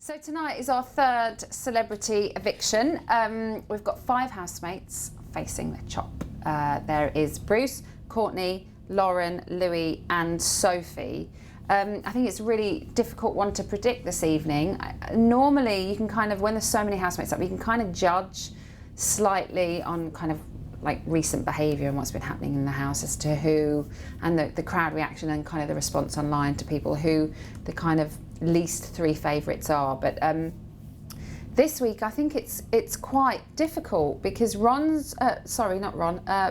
So tonight is our third celebrity eviction. We've got 5 housemates facing the chop. There is Bruce, Courtney, Lauren, Louis and Sophie. I think it's a really difficult one to predict this evening. Normally you can kind of, when there's so many housemates up, you can kind of judge slightly on kind of like recent behaviour and what's been happening in the house as to who, and the crowd reaction and kind of the response online to people who the kind of least 3 favourites are. But this week I think it's quite difficult because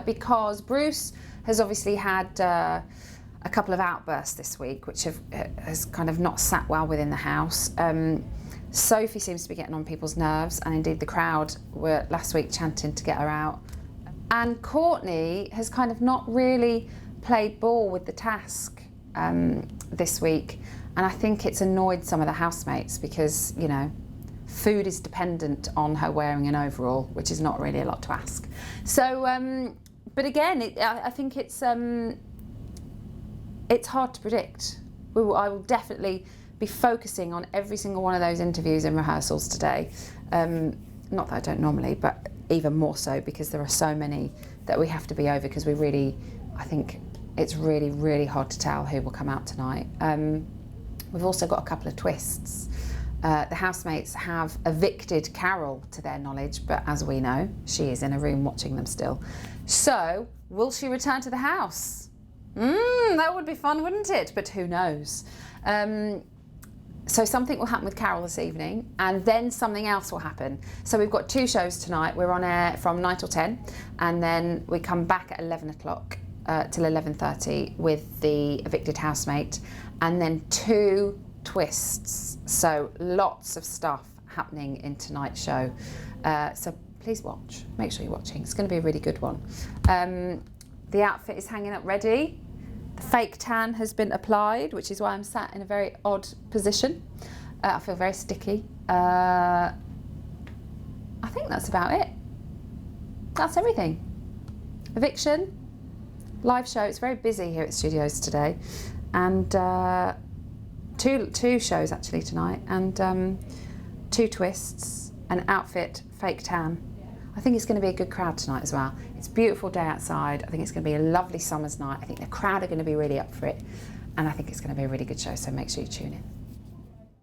because Bruce has obviously had a couple of outbursts this week, which has kind of not sat well within the house. Sophie seems to be getting on people's nerves, and indeed the crowd were last week chanting to get her out. And Courtney has kind of not really played ball with the task this week. And I think it's annoyed some of the housemates because, you know, food is dependent on her wearing an overall, which is not really a lot to ask. So, but again, I think it's hard to predict. I will definitely be focusing on every single one of those interviews and rehearsals today. Not that I don't normally, but even more so because there are so many that we have to be over, because I think it's really, really hard to tell who will come out tonight. We've also got a couple of twists. The housemates have evicted Carol to their knowledge, but as we know, she is in a room watching them still. So, will she return to the house? That would be fun, wouldn't it? But who knows? So something will happen with Carol this evening, and then something else will happen. So we've got 2 shows tonight. We're on air from 9 till 10, and then we come back at 11 o'clock till 11:30 with the evicted housemate, and then 2 twists. So lots of stuff happening in tonight's show. So please watch. Make sure you're watching. It's going to be a really good one. The outfit is hanging up ready. The fake tan has been applied, which is why I'm sat in a very odd position. I feel very sticky. I think that's about it. That's everything. Eviction, live show. It's very busy here at Studios today, and two shows actually tonight, and 2 twists, an outfit, fake tan. I think it's going to be a good crowd tonight as well. It's a beautiful day outside. I think it's going to be a lovely summer's night. I think the crowd are going to be really up for it, and I think it's going to be a really good show, so make sure you tune in.